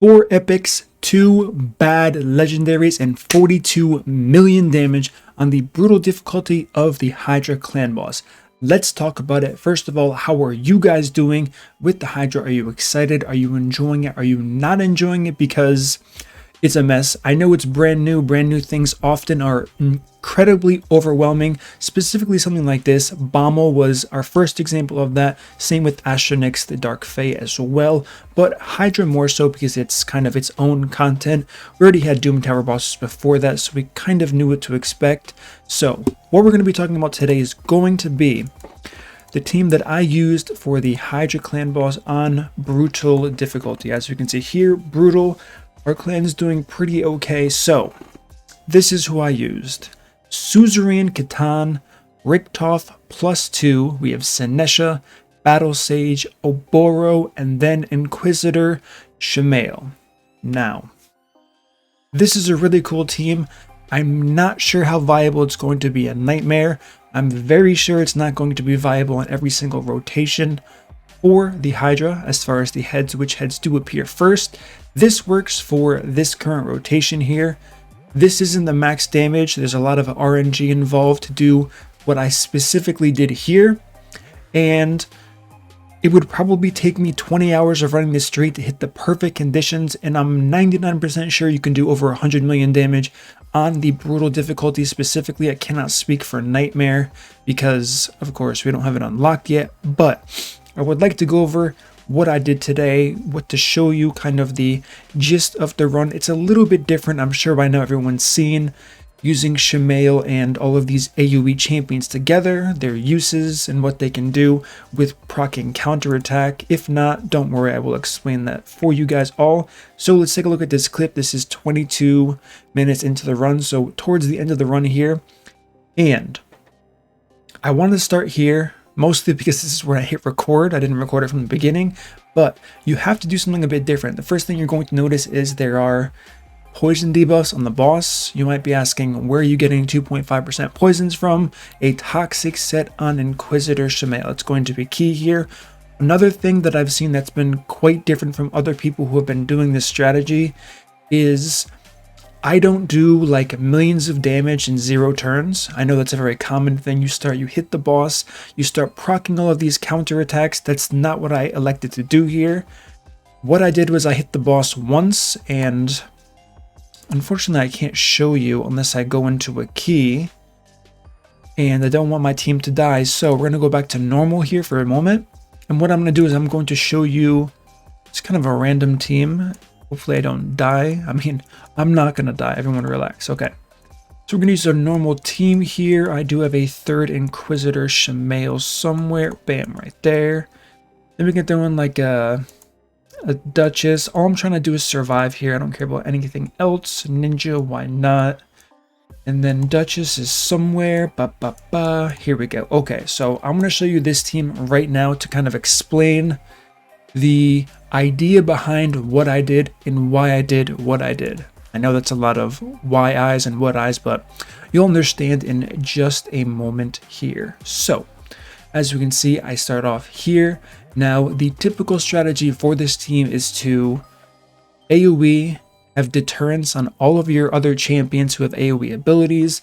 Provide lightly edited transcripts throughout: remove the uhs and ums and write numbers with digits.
4 epics, 2 bad legendaries, and 42 million damage on the brutal difficulty of the Hydra clan boss. Let's talk about it. First of all, how are you guys doing with the Hydra? Are you excited? Are you enjoying it? Are you not enjoying it? Because it's a mess. I know it's brand new. Brand new things often are incredibly overwhelming. Specifically something like this. Bommel was our first example of that. Same with Astronix, the Dark Fae as well. But Hydra more so because it's kind of its own content. We already had Doom Tower bosses before that, so we kind of knew what to expect. So what we're going to be talking about today is going to be the team that I used for the Hydra clan boss on brutal difficulty. As you can see here, brutal. Our clan's doing pretty okay, so this is who I used. Suzerain Catan, Richtof +2, we have Senesha, Battle Sage, Oboro, and then Inquisitor, Shamael. Now, this is a really cool team. I'm not sure how viable it's going to be in Nightmare. I'm very sure it's not going to be viable in every single rotation for the Hydra as far as the heads, which heads do appear first. This works for this current rotation here. This isn't the max damage. There's a lot of RNG involved to do what I specifically did here. And it would probably take me 20 hours of running this street to hit the perfect conditions. And I'm 99% sure you can do over 100 million damage on the brutal difficulty specifically. I cannot speak for Nightmare because, of course, we don't have it unlocked yet. But I would like to go over what I did today, what to show you kind of the gist of the run. It's a little bit different. I'm sure by now everyone's seen using Shamael and all of these AoE champions together, their uses and what they can do with proccing counterattack. If not, don't worry, I will explain that for you guys all. So let's take a look at this clip. This is 22 minutes into the run, so towards the end of the run here. And I wanted to start here, mostly because this is where I hit record. I didn't record it from the beginning, but you have to do something a bit different. The first thing you're going to notice is there are poison debuffs on the boss. You might be asking, where are you getting 2.5% poisons from? A toxic set on Inquisitor Shamael. It's going to be key here. Another thing that I've seen that's been quite different from other people who have been doing this strategy is I don't do like millions of damage in 0 turns. I know that's a very common thing. You hit the boss, you start proccing all of these counterattacks. That's not what I elected to do here. What I did was I hit the boss once, and unfortunately I can't show you unless I go into a key, and I don't want my team to die. So we're going to go back to normal here for a moment. And what I'm going to do is I'm going to show you, it's kind of a random team. Hopefully I don't die. I mean, I'm not going to die. Everyone relax. Okay. So we're going to use our normal team here. I do have a 3rd Inquisitor Shamael somewhere. Bam, right there. Then we can throw in like a Duchess. All I'm trying to do is survive here. I don't care about anything else. Ninja, why not? And then Duchess is somewhere. Here we go. Okay, so I'm going to show you this team right now to kind of explain the idea behind what I did and why I did what I did. I know that's a lot of why eyes and what eyes, but you'll understand in just a moment here. So as you can see, I start off here. Now the typical strategy for this team is to AoE, have deterrence on all of your other champions who have AoE abilities.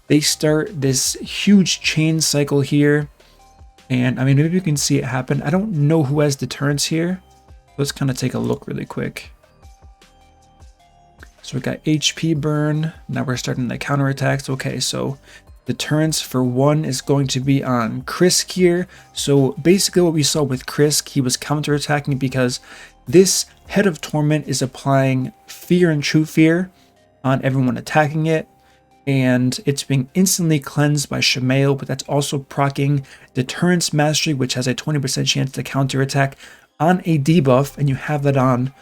They start this huge chain cycle here. And I mean, maybe you can see it happen. I don't know who has deterrence here. Let's kind of take a look really quick. So we got HP burn. Now we're starting the counterattacks. Okay, so deterrence for 1 is going to be on Krisk here. So basically what we saw with Krisk, he was counterattacking because this Head of Torment is applying fear and true fear on everyone attacking it. And it's being instantly cleansed by Shamael, but that's also proccing Deterrence Mastery, which has a 20% chance to counterattack on a debuff, and you have that on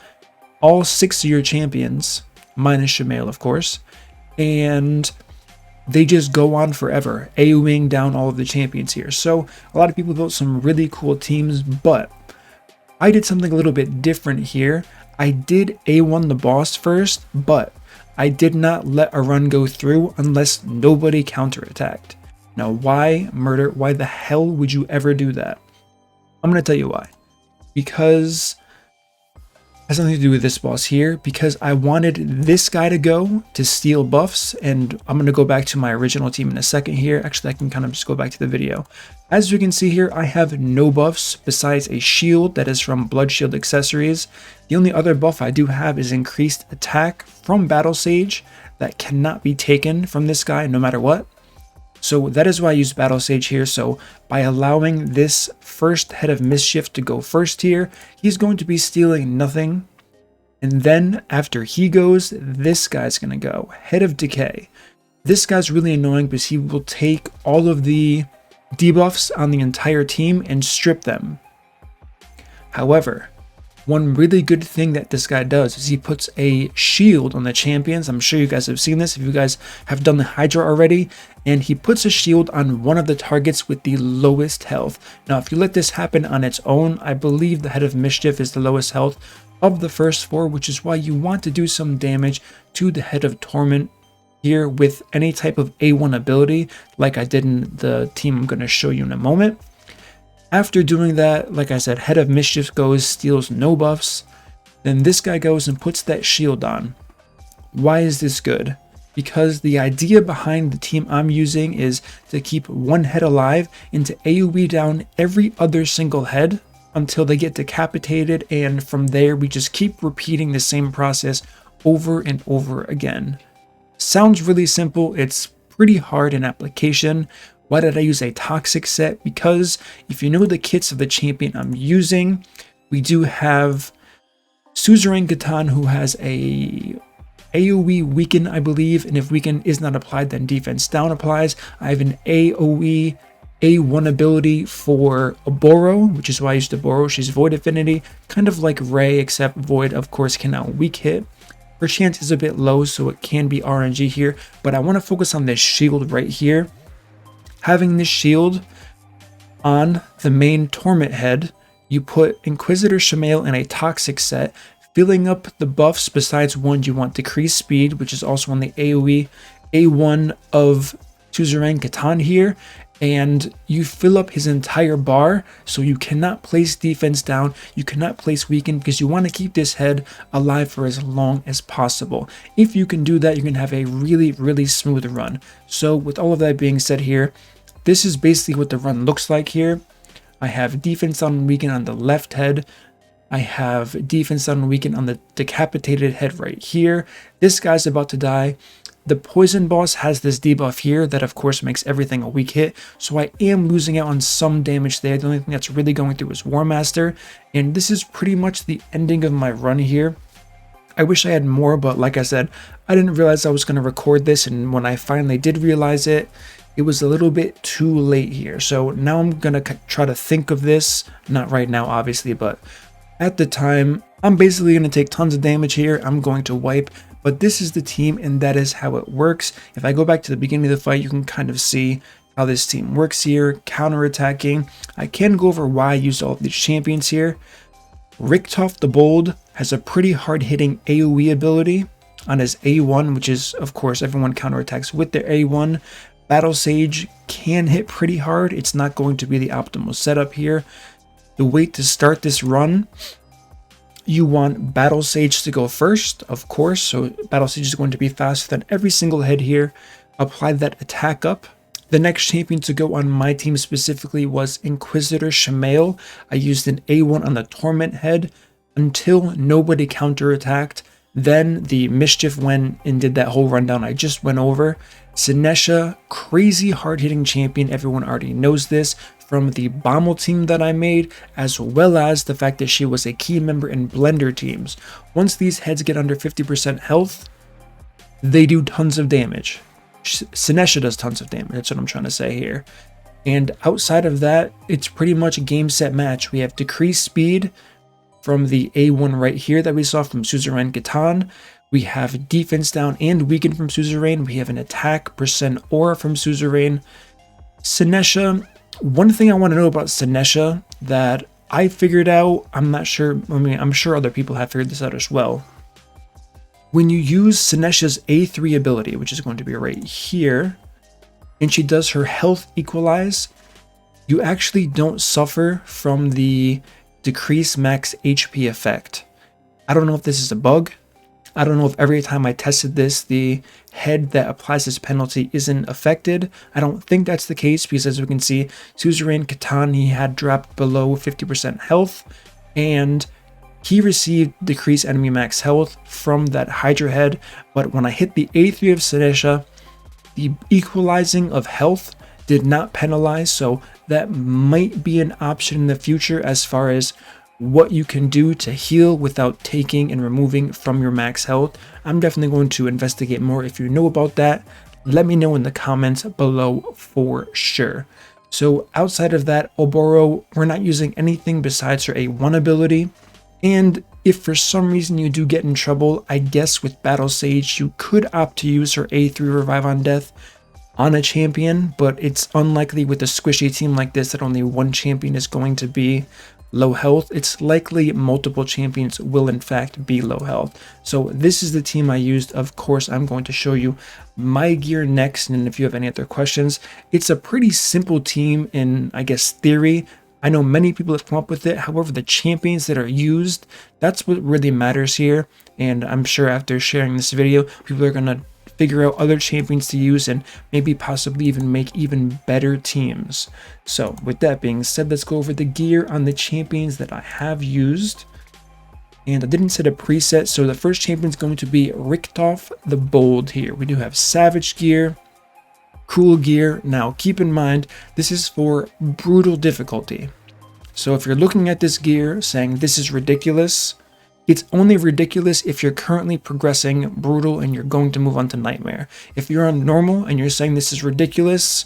all 6 of your champions, minus Shamael, of course. And they just go on forever, AoEing down all of the champions here. So a lot of people built some really cool teams, but I did something a little bit different here. I did A1 the boss first, but I did not let a run go through unless nobody counterattacked. Now, why murder? Why the hell would you ever do that? I'm going to tell you why. Because has nothing to do with this boss here, because I wanted this guy to go to steal buffs, and I'm going to go back to my original team in a second here. Actually, I can kind of just go back to the video. As you can see here, I have no buffs besides a shield that is from Blood Shield Accessories. The only other buff I do have is increased attack from Battle Sage that cannot be taken from this guy no matter what. So that is why I use Battle Sage here. So by allowing this first Head of Mischief to go first here, he's going to be stealing nothing. And then after he goes, this guy's going to go Head of Decay. This guy's really annoying because he will take all of the debuffs on the entire team and strip them. However, one really good thing that this guy does is he puts a shield on the champions. I'm sure you guys have seen this if you guys have done the Hydra already. And he puts a shield on one of the targets with the lowest health. Now, if you let this happen on its own, I believe the Head of Mischief is the lowest health of the first four, which is why you want to do some damage to the Head of Torment here with any type of A1 ability, like I did in the team I'm going to show you in a moment. After doing that, like I said, Head of Mischief goes, steals no buffs. Then this guy goes and puts that shield on. Why is this good? Because the idea behind the team I'm using is to keep one head alive and to AoE down every other single head until they get decapitated, and from there we just keep repeating the same process over and over again. Sounds really simple, it's pretty hard in application. Why did I use a toxic set? Because if you know the kits of the champion I'm using, we do have Suzerain Catan, who has a AoE weaken, I believe, and if weaken is not applied, then defense down applies. I have an AoE A1 ability for Oboro, which is why I used Oboro. She's Void Affinity, kind of like Ray, except Void, of course, cannot weak hit. Her chance is a bit low, so it can be RNG here, but I want to focus on this shield right here. Having this shield on the main Torment head, you put Inquisitor Shamael in a toxic set, filling up the buffs. Besides one, you want decreased speed, which is also on the AoE A1 of Suzerain Catan here, and you fill up his entire bar, so you cannot place defense down, you cannot place weaken, because you want to keep this head alive for as long as possible. If you can do that, you can have a really smooth run. So with all of that being said here, this is basically what the run looks like here. I have defense down and weaken on the left head. I have defense down and weaken on the decapitated head right here. This guy's about to die. The poison boss has this debuff here that of course makes everything a weak hit, so I am losing out on some damage there. The only thing that's really going through is War Master, and this is pretty much the ending of my run here. I wish I had more, but like I said, I didn't realize I was going to record this, and when I finally did realize it, it was a little bit too late here. So now I'm going to try to think of this, not right now obviously, but at the time, I'm basically going to take tons of damage here. I'm going to wipe, but this is the team and that is how it works. If I go back to the beginning of the fight, you can kind of see how this team works here, counterattacking. I can go over why I used all of these champions here. Richtof the Bold has a pretty hard-hitting AoE ability on his A1, which is, of course, everyone counterattacks with their A1. Battle Sage can hit pretty hard. It's not going to be the optimal setup here. The way to start this run, you want Battle Sage to go first, of course. So Battle Sage is going to be faster than every single head here. Apply that attack up. The next champion to go on my team specifically was Inquisitor Shamael. I used an A1 on the Torment head until nobody counterattacked. Then the Mischief went and did that whole rundown I just went over. Sinesha, crazy hard-hitting champion. Everyone already knows this from the Bommel team that I made, as well as the fact that she was a key member in Blender teams. Once these heads get under 50% health, they do tons of damage. Sinesha does tons of damage, that's what I'm trying to say here. And outside of that, it's pretty much a game set match. We have decreased speed from the A1 right here that we saw from Suzerain Catan. We have defense down and weaken from Suzerain. We have an attack percent aura from Suzerain. Sinesha, one thing I want to know about Sinesha that I figured out, I'm not sure, I mean, I'm sure other people have figured this out as well. When you use Sinesha's A3 ability, which is going to be right here, and she does her health equalize, you actually don't suffer from the decrease max HP effect. I don't know if this is a bug. I don't know if every time I tested this, the head that applies this penalty isn't affected. I don't think that's the case because, as we can see, Suzerain Catan, he had dropped below 50% health, and he received decreased enemy max health from that Hydra head. But when I hit the A3 of Senesha, the equalizing of health did not penalize, so that might be an option in the future as far as what you can do to heal without taking and removing from your max health. I'm definitely going to investigate more. If you know about that, let me know in the comments below for sure. So outside of that, Oboro, we're not using anything besides her A1 ability. And if for some reason you do get in trouble, I guess with Battle Sage, you could opt to use her A3 Revive on Death on a champion, but it's unlikely with a squishy team like this that only one champion is going to be low health. It's likely multiple champions will in fact be low health. So this is the team I used. Of course, I'm going to show you my gear next, and if you have any other questions, it's a pretty simple team in, I guess, theory. I know many people have come up with it. However, the champions that are used, that's what really matters here. And I'm sure after sharing this video, people are going to figure out other champions to use and maybe possibly even make even better teams. So with that being said, let's go over the gear on the champions that I have used. And I didn't set a preset, so the first champion is going to be Richtof the Bold here. We do have Savage gear, Cool gear. Now keep in mind, this is for brutal difficulty. So if you're looking at this gear saying this is ridiculous, it's only ridiculous if you're currently progressing brutal and you're going to move on to nightmare. If you're on normal and you're saying this is ridiculous,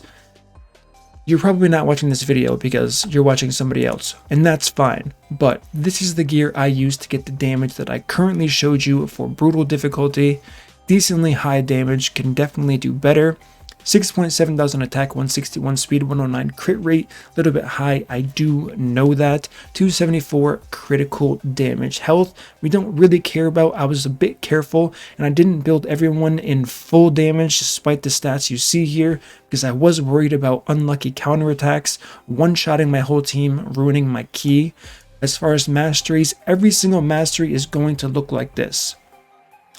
you're probably not watching this video because you're watching somebody else, and that's fine. But this is the gear I use to get the damage that I currently showed you for brutal difficulty. Decently high damage, can definitely do better. 6.7 thousand attack, 161 speed, 109 crit rate, a little bit high, I do know that. 274 critical damage. Health, we don't really care about. I was a bit careful, and I didn't build everyone in full damage despite the stats you see here, because I was worried about unlucky counterattacks, one-shotting my whole team, ruining my key. As far as masteries, every single mastery is going to look like this.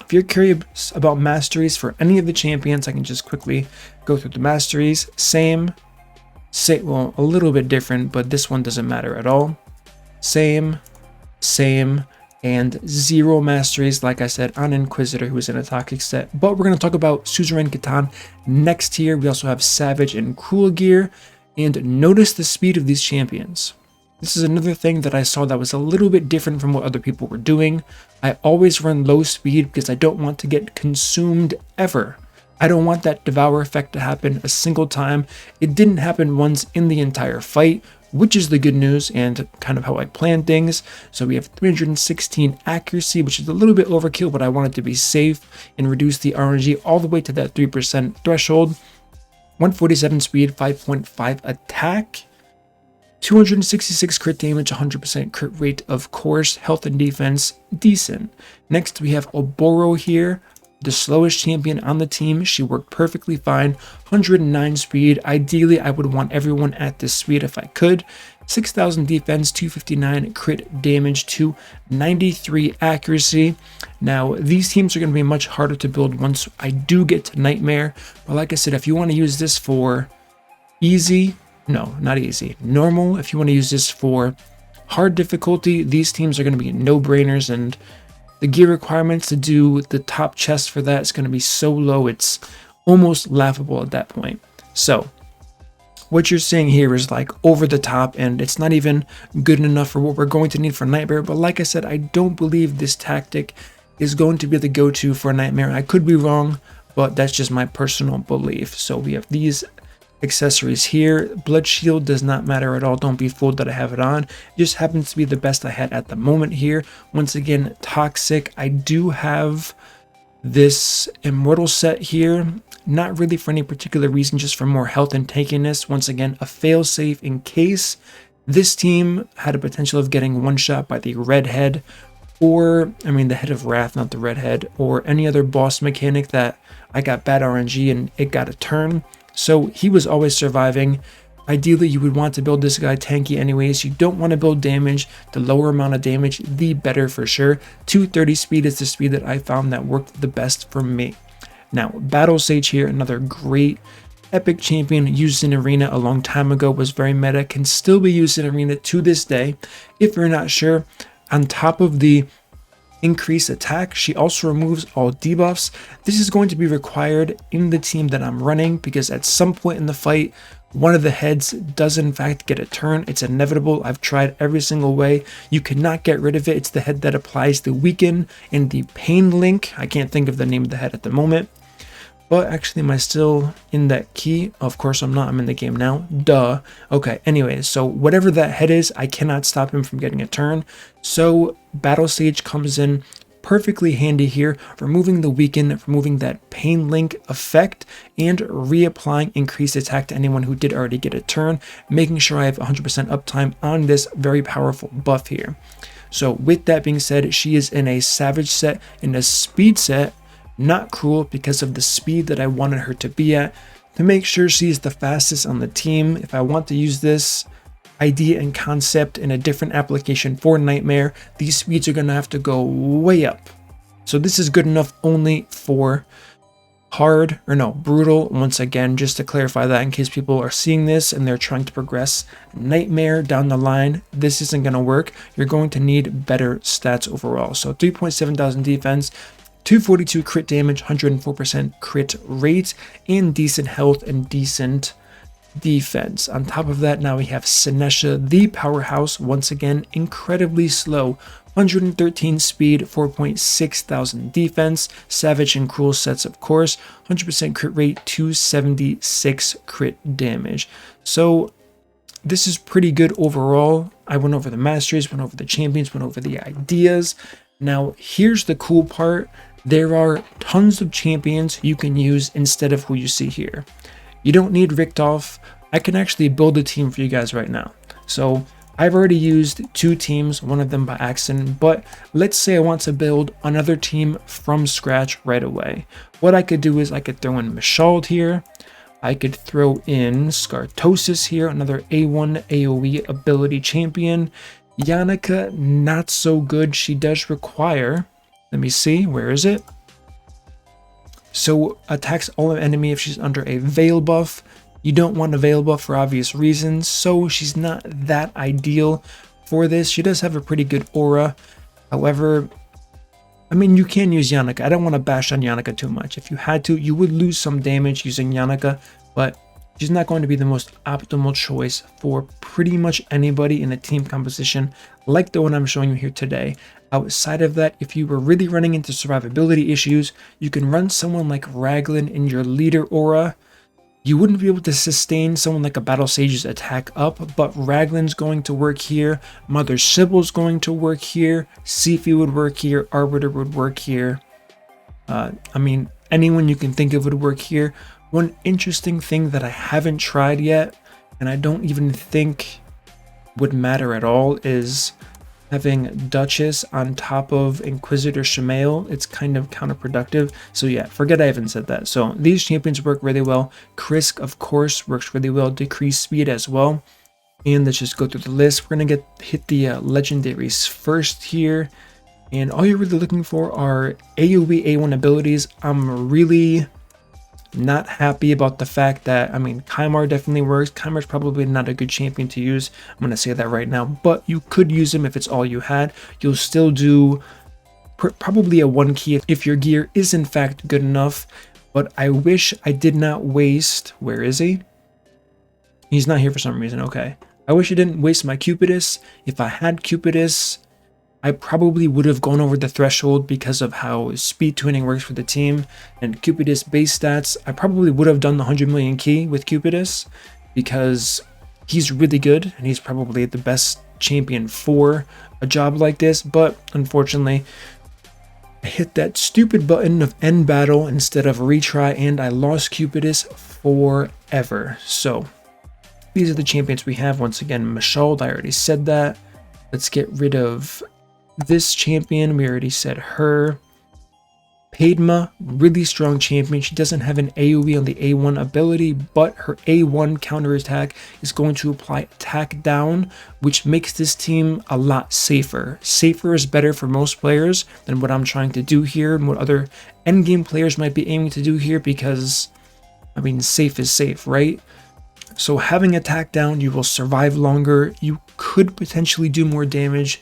If you're curious about masteries for any of the champions, I can just quickly go through the masteries. Same, well, a little bit different, but this one doesn't matter at all. Same, and 0 masteries, like I said, on Inquisitor, who is in a toxic set. But we're going to talk about Suzerain Catan next here. We also have Savage and Cruel gear, and notice the speed of these champions. This is another thing that I saw that was a little bit different from what other people were doing. I always run low speed because I don't want to get consumed ever. I don't want that devour effect to happen a single time. It didn't happen once in the entire fight, which is the good news and kind of how I plan things. So we have 316 accuracy, which is a little bit overkill, but I wanted to be safe and reduce the RNG all the way to that 3% threshold. 147 speed, 5.5 attack. 266 crit damage, 100% crit rate, of course. Health and defense, decent. Next, we have Oboro here, the slowest champion on the team. She worked perfectly fine. 109 speed. Ideally, I would want everyone at this speed if I could. 6,000 defense, 259 crit damage, 293 accuracy. Now, these teams are going to be much harder to build once I do get to Nightmare. But like I said, if you want to use this for easy, no, not easy, normal, if you want to use this for hard difficulty, these teams are going to be no-brainers, and the gear requirements to do the top chest for that is going to be so low, it's almost laughable at that point. So what you're seeing here is like over the top, and it's not even good enough for what we're going to need for Nightmare. But like I said, I don't believe this tactic is going to be the go-to for Nightmare. I could be wrong, but that's just my personal belief. So we have these accessories here. Blood shield does not matter at all. Don't be fooled that I have it on. It just happens to be the best I had at the moment here. Once again, toxic. I do have this immortal set here, not really for any particular reason, just for more health and tankiness. Once again, a failsafe in case this team had a potential of getting one shot by the redhead, or I mean the head of wrath, not the redhead, or any other boss mechanic that I got bad RNG and it got a turn. So he was always surviving. Ideally, you would want to build this guy tanky anyways. You don't want to build damage. The lower amount of damage, the better for sure. 230 speed is the speed that I found that worked the best for me. Now, Battle Sage here, another great epic champion used in Arena a long time ago, was very meta, can still be used in Arena to this day. If you're not sure, on top of the increased attack, she also removes all debuffs. This is going to be required in the team that I'm running because at some point in the fight, one of the heads does in fact get a turn. It's inevitable. I've tried every single way. You cannot get rid of it. It's the head that applies the weaken and the pain link. I can't think of the name of the head at the moment. But actually, am I still in that key? Of course I'm not. I'm in the game now. Duh. Okay, anyways, so whatever that head is, I cannot stop him from getting a turn. So Battle Sage comes in perfectly handy here, removing the weaken, removing that pain link effect, and reapplying increased attack to anyone who did already get a turn, making sure I have 100% uptime on this very powerful buff here. So with that being said, she is in a savage set, in a speed set, not cruel because of the speed that I wanted her to be at, to make sure she's the fastest on the team. If I want to use this idea and concept in a different application for Nightmare, these speeds are going to have to go way up. So this is good enough only for brutal. Once again, just to clarify that in case people are seeing this and they're trying to progress Nightmare down the line, this isn't going to work. You're going to need better stats overall. So 3.7 thousand defense, 242 crit damage, 104% crit rate, and decent health and decent defense. On top of that, now we have Sinesha, the powerhouse, once again incredibly slow, 113 speed, 4.6 thousand defense, savage and cruel sets of course, 100% crit rate, 276 crit damage. So this is pretty good overall. I went over the masteries, went over the champions, went over the ideas. Now here's the cool part. There are tons of champions you can use instead of who you see here. You don't need Richtof. I can actually build a team for you guys right now. So I've already used 2 teams, one of them by accident, but let's say I want to build another team from scratch right away. What I could do is I could throw in Mashald here. I could throw in Scartosis here, another A1 AoE ability champion. Yannica, not so good. She does require, let me see, where is it? So attacks all enemy if she's under a veil buff. You don't want a veil buff for obvious reasons, so she's not that ideal for this. She does have a pretty good aura. However, I mean, you can use Yannica. I don't want to bash on Yannica too much. If you had to, you would lose some damage using Yannica, but she's not going to be the most optimal choice for pretty much anybody in a team composition like the one I'm showing you here today. Outside of that, if you were really running into survivability issues, you can run someone like Raglan in your leader aura. You wouldn't be able to sustain someone like a Battle Sage's attack up, but Raglan's going to work here, Mother Sibyl's going to work here, Sifi would work here, Arbiter would work here. I mean, anyone you can think of would work here. One interesting thing that I haven't tried yet, and I don't even think would matter at all, is having Duchess on top of Inquisitor Shamael. It's kind of counterproductive. So yeah, forget I even said that. So these champions work really well. Krisk, of course, works really well. Decreased speed as well. And let's just go through the list. We're gonna hit the legendaries first here. And all you're really looking for are AoE A1 abilities. I'm really not happy about the fact that, I mean, Kymar definitely works. Kymar's probably not a good champion to use. I'm going to say that right now, but you could use him if it's all you had. You'll still do probably a 1 key if your gear is in fact good enough, but I wish I did not waste, where is he? He's not here for some reason, okay. I wish I didn't waste my Cupidus. If I had Cupidus, I probably would have gone over the threshold because of how speed tuning works for the team and Cupidus base stats. I probably would have done the 100 million key with Cupidus because he's really good and he's probably the best champion for a job like this. But unfortunately, I hit that stupid button of end battle instead of retry and I lost Cupidus forever. So these are the champions we have. Once again, Mashald, I already said that. Let's get rid of this champion, we already said her. Padma, really strong champion. She doesn't have an AoE on the A1 ability, but her A1 counterattack is going to apply attack down, which makes this team a lot safer. Safer is better for most players than what I'm trying to do here and what other endgame players might be aiming to do here, because, I mean, safe is safe, right? So having attack down, you will survive longer. You could potentially do more damage.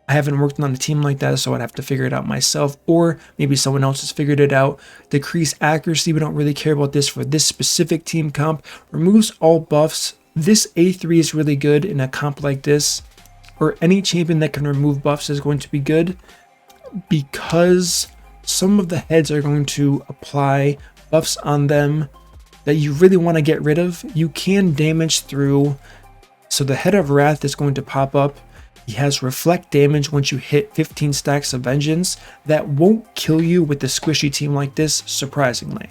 I haven't worked on a team like that, so I'd have to figure it out myself, or maybe someone else has figured it out. Decrease accuracy, we don't really care about this for this specific team comp. Removes all buffs. This A3 is really good in a comp like this, or any champion that can remove buffs is going to be good, because some of the heads are going to apply buffs on them that you really want to get rid of. You can damage through, so the Head of Wrath is going to pop up. He has reflect damage once you hit 15 stacks of vengeance. That won't kill you with a squishy team like this, surprisingly.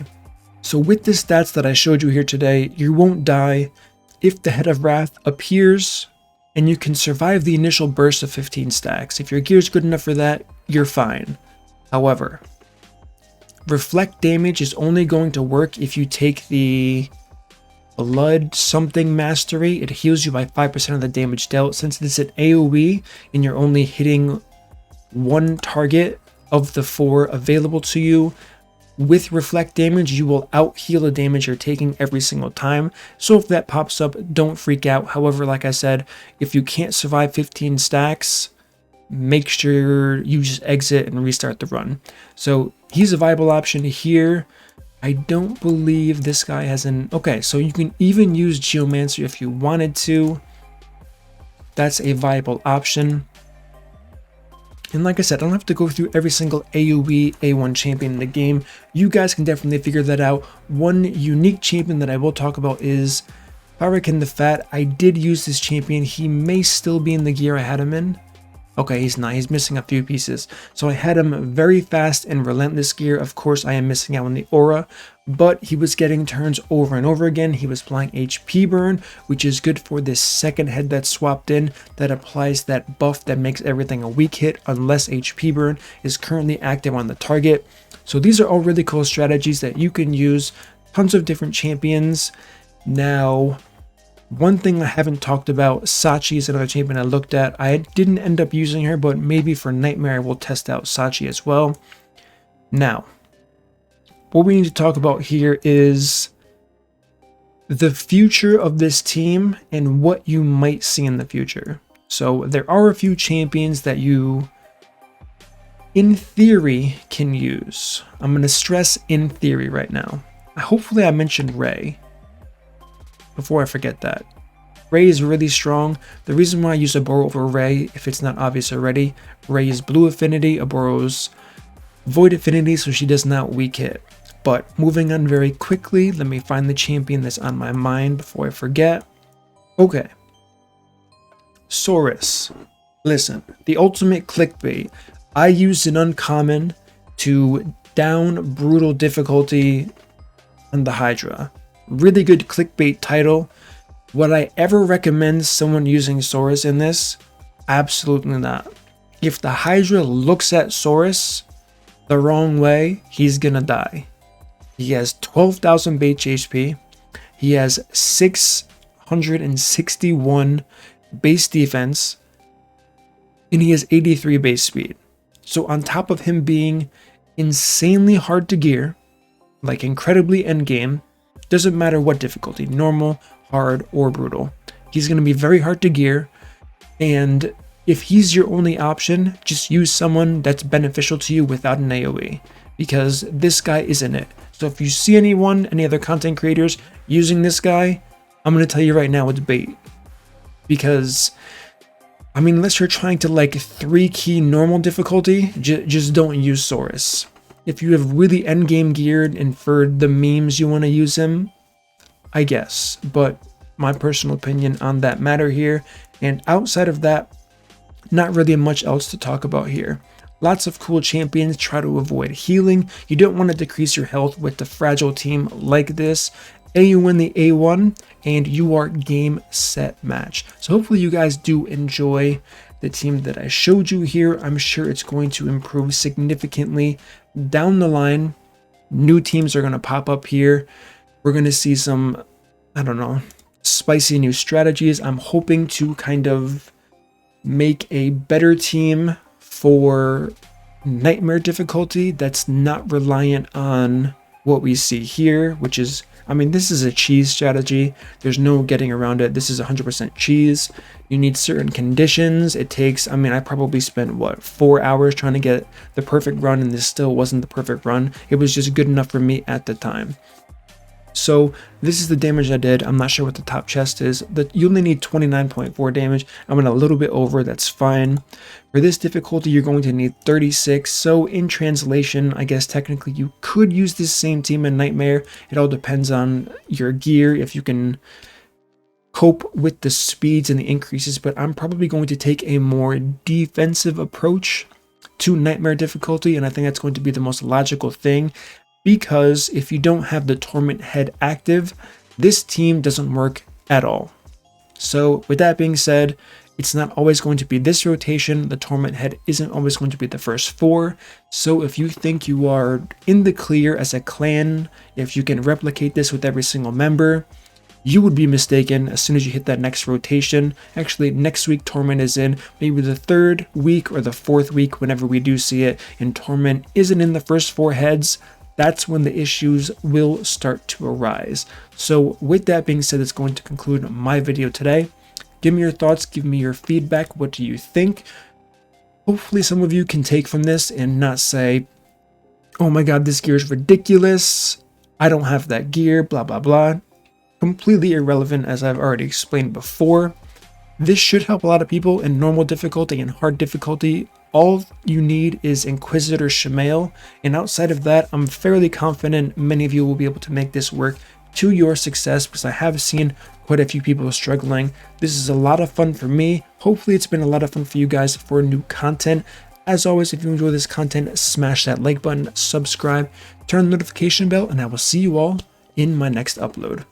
So with the stats that I showed you here today, you won't die if the Head of Wrath appears, and you can survive the initial burst of 15 stacks. If your gear's good enough for that, you're fine. However, reflect damage is only going to work if you take the Blood something mastery. It heals you by 5% of the damage dealt. Since it's an AoE and you're only hitting one target of the 4 available to you, with reflect damage, you will out heal the damage you're taking every single time. So if that pops up, don't freak out. However, like I said, if you can't survive 15 stacks, make sure you just exit and restart the run. So he's a viable option here. I don't believe this guy has an... Okay, so you can even use Geomancer if you wanted to. That's a viable option. And like I said, I don't have to go through every single AoE A1 champion in the game. You guys can definitely figure that out. One unique champion that I will talk about is Farrakhan the Fat. I did use this champion. He may still be in the gear I had him in. Okay, he's not. He's missing a few pieces. So I had him very fast and relentless gear. Of course, I am missing out on the aura, but he was getting turns over and over again. He was applying HP burn, which is good for this second head that's swapped in, that applies that buff that makes everything a weak hit unless HP burn is currently active on the target. So these are all really cool strategies that you can use. Tons of different champions. Now, one thing I haven't talked about, Sachi is another champion I looked at. I didn't end up using her, but maybe for Nightmare I will test out Sachi as well. Now, what we need to talk about here is the future of this team and what you might see in the future. So there are a few champions that you, in theory, can use. I'm going to stress in theory right now. Hopefully I mentioned Ray before I forget that. Ray is really strong. The reason why I use Aboro over Ray, if it's not obvious already, Ray is blue affinity, Aboro's void affinity, so she does not weak hit. But moving on very quickly, let me find the champion that's on my mind before I forget. Okay. Saurus. Listen, the ultimate clickbait. I used an uncommon to down brutal difficulty on the Hydra. Really good clickbait title. Would I ever recommend someone using Saurus in this? Absolutely not. If the Hydra looks at Saurus the wrong way, he's gonna die. He has 12,000 base HP. He has 661 base defense. And he has 83 base speed. So on top of him being insanely hard to gear, like incredibly endgame, doesn't matter what difficulty, normal, hard, or brutal, he's going to be very hard to gear. And if he's your only option, just use someone that's beneficial to you without an AoE, because this guy isn't it. So if you see anyone, any other content creators using this guy, I'm going to tell you right now it's bait. Because, I mean, unless you're trying to like 3-key normal difficulty, just don't use Saurus. If you have really endgame geared and for the memes you want to use him, I guess. But my personal opinion on that matter here. And outside of that, not really much else to talk about here. Lots of cool champions. Try to avoid healing. You don't want to decrease your health with a fragile team like this. You win the A1 and you are game, set, match. So hopefully you guys do enjoy the team that I showed you here. I'm sure it's going to improve significantly down the line, new teams are going to pop up here. We're going to see some, I don't know, spicy new strategies. I'm hoping to kind of make a better team for nightmare difficulty that's not reliant on what we see here, which is, I mean, this is a cheese strategy. There's no getting around it. This is 100% cheese. You need certain conditions. It takes, I mean, I probably spent, what, 4 hours trying to get the perfect run, and this still wasn't the perfect run. It was just good enough for me at the time. So this is the damage I did. I'm not sure what the top chest is. You only need 29.4 damage. I went a little bit over. That's fine. For this difficulty, you're going to need 36. So in translation, I guess technically you could use this same team in Nightmare. It all depends on your gear, if you can cope with the speeds and the increases. But I'm probably going to take a more defensive approach to Nightmare difficulty, and I think that's going to be the most logical thing. Because if you don't have the Torment Head active, this team doesn't work at all. So with that being said, it's not always going to be this rotation. The Torment Head isn't always going to be the first 4. So if you think you are in the clear as a clan, if you can replicate this with every single member, you would be mistaken as soon as you hit that next rotation. Actually, next week Torment is in, maybe the 3rd week or the 4th week, whenever we do see it, and Torment isn't in the first 4 heads. That's when the issues will start to arise. So with that being said, it's going to conclude my video today. Give me your thoughts, give me your feedback. What do you think? Hopefully some of you can take from this and not say, oh my god, this gear is ridiculous, I don't have that gear, blah blah blah. Completely irrelevant, as I've already explained before. This should help a lot of people in normal difficulty and hard difficulty. All you need is Inquisitor Shamael, and outside of that, I'm fairly confident many of you will be able to make this work to your success, because I have seen quite a few people struggling. This is a lot of fun for me. Hopefully it's been a lot of fun for you guys for new content. As always, if you enjoy this content, smash that like button, subscribe, turn the notification bell, and I will see you all in my next upload.